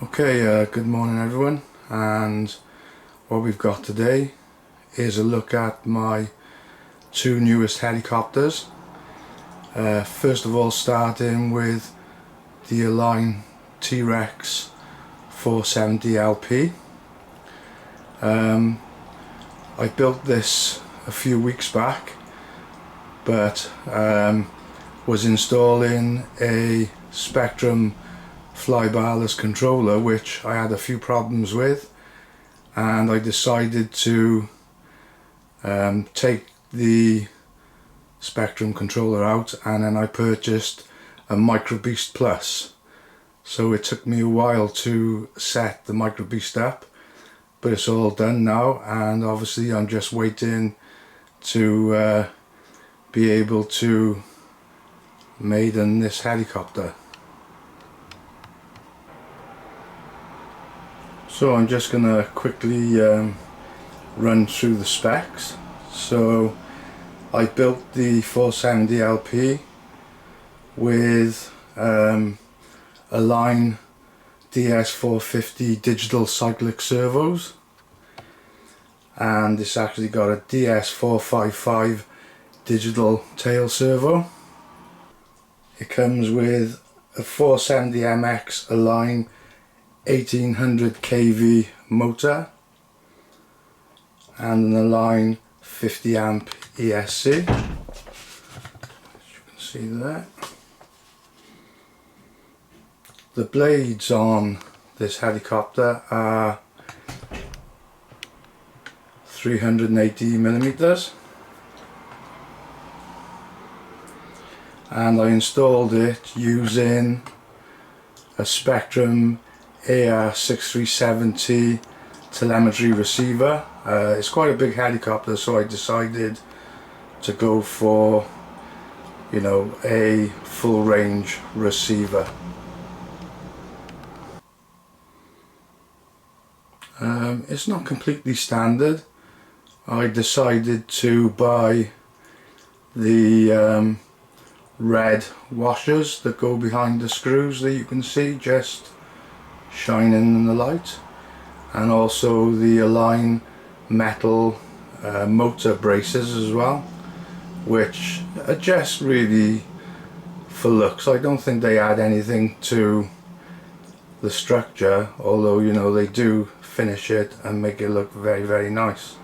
Okay, good morning everyone, and what we've got today is a look at my two newest helicopters. First of all, starting with the Align TREX 470lp. I built this a few weeks back, but was installing a Spectrum fly-barless controller which I had a few problems with, and I decided to take the Spectrum controller out, and then I purchased a Micro Beast Plus. So it took me a while to set the Micro Beast up, but it's all done now, and obviously I'm just waiting to be able to maiden this helicopter. So I'm just going to quickly run through the specs. So I built the 470lp with Align DS450 digital cyclic servos, and it's actually got a DS455 digital tail servo. It comes with a 470MX Align 1800 kV motor and an Align 50 amp ESC, as you can see there. The blades on this helicopter are 380mm, and I installed it using a Spectrum AR637T telemetry receiver. It's quite a big helicopter, so I decided to go for, you know, a full range receiver. It's not completely standard. I decided to buy the red washers that go behind the screws that you can see just shining in the light, and also the Align metal motor braces as well, which are just really for looks. I don't think they add anything to the structure, although, you know, they do finish it and make it look very, very nice.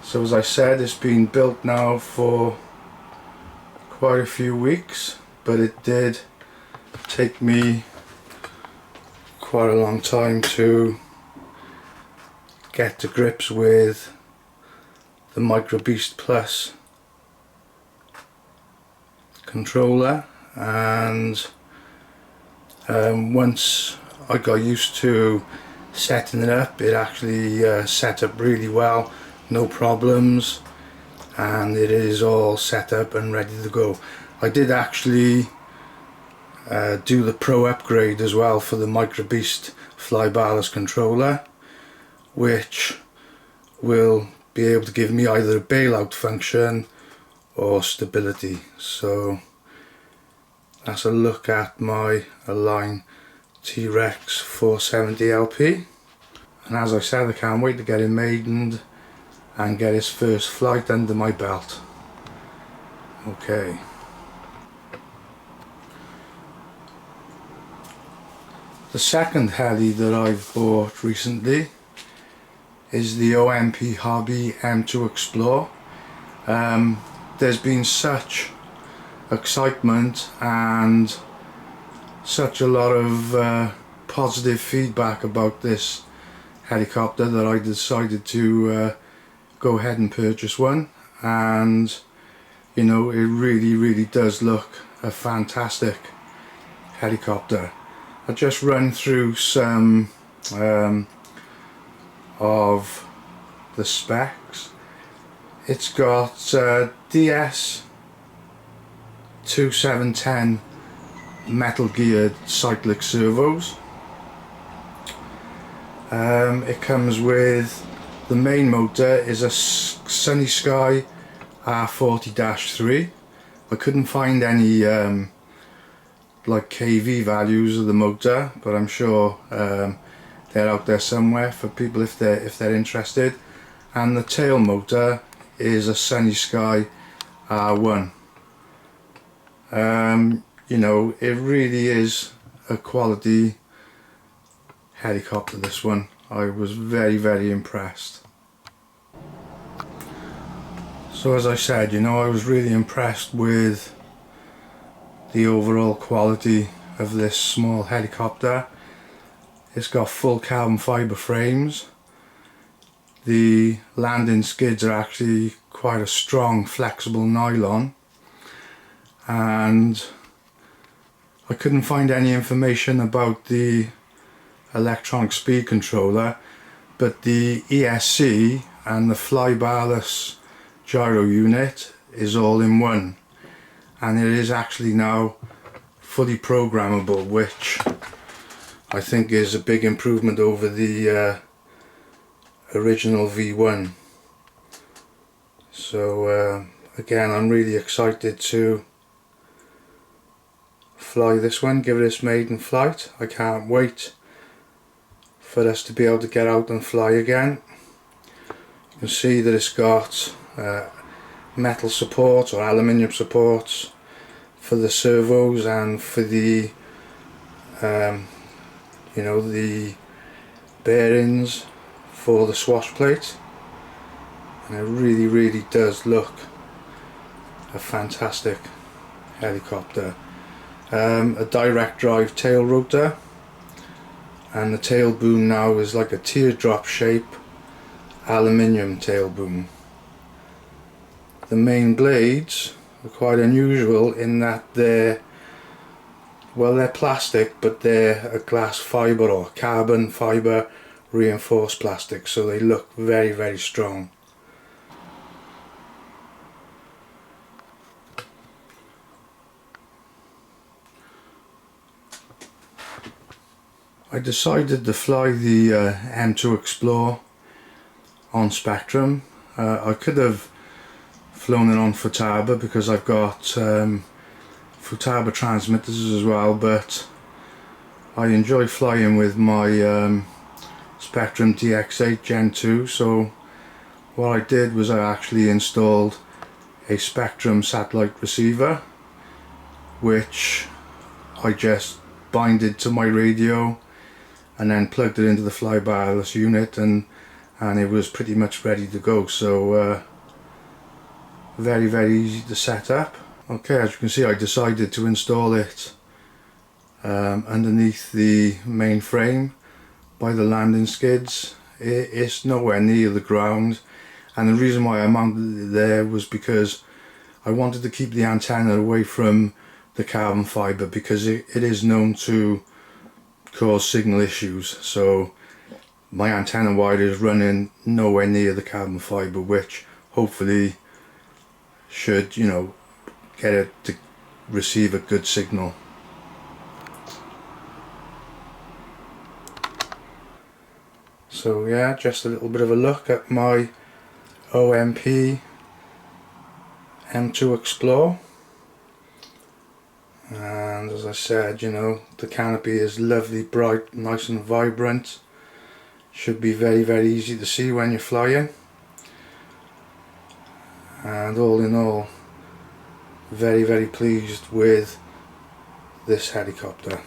So as I said, it's been built now for quite a few weeks, but it did take me quite a long time to get to grips with the Micro Beast Plus controller, and once I got used to setting it up, it actually set up really well, no problems, and it is all set up and ready to go. I did actually do the Pro upgrade as well for the Micro Beast fly-barless controller, which will be able to give me either a bailout function or stability. So that's a look at my Align TREX 470lp, and as I said, I can't wait to get him maidened and get his first flight under my belt. Okay. The second heli that I've bought recently is the OMP Hobby M2 Explore. There's been such excitement and such a lot of positive feedback about this helicopter that I decided to go ahead and purchase one, and you know, it really does look a fantastic helicopter. I'll just run through some of the specs. It's got DS2710 metal geared cyclic servos. It comes with the main motor is a Sunny Sky R40-3. I couldn't find any like kV values of the motor, but I'm sure they're out there somewhere for people if they're interested. And the tail motor is a Sunny Sky R1. You know, it really is a quality helicopter, this one. I was very impressed. So as I said, you know, I was really impressed with the overall quality of this small helicopter. It's got full carbon fibre frames. The landing skids are actually quite a strong flexible nylon, and I couldn't find any information about the electronic speed controller, but the ESC and the flybarless gyro unit is all in one, and it is actually now fully programmable, which I think is a big improvement over the original V1. So again, I'm really excited to fly this one, give it its maiden flight. I can't wait for us to be able to get out and fly again. You can see that it's got metal support or aluminium supports for the servos and for the you know, the bearings for the swash plate, and it really does look a fantastic helicopter. A direct drive tail rotor, and the tail boom now is like a teardrop shape aluminium tail boom. The main blades are quite unusual in that they're plastic, but they're a glass fibre or carbon fibre reinforced plastic, so they look very strong. I decided to fly the M2 Explore on Spectrum. I could have flown it on Futaba because I've got Futaba transmitters as well, but I enjoy flying with my Spectrum DX8 Gen 2, so what I did was I actually installed a Spectrum satellite receiver, which I just binded to my radio and then plugged it into the flybarless unit, and it was pretty much ready to go. So very easy to set up. Okay, as you can see, I decided to install it underneath the main frame by the landing skids. It's nowhere near the ground, and the reason why I mounted it there was because I wanted to keep the antenna away from the carbon fibre, because it is known to cause signal issues. So my antenna wire is running nowhere near the carbon fibre, which hopefully should, you know, get it to receive a good signal. So yeah, just a little bit of a look at my OMP M2 Explore, and as I said, you know, the canopy is lovely, bright, nice and vibrant. Should be very easy to see when you're flying, and all in all, very pleased with this helicopter.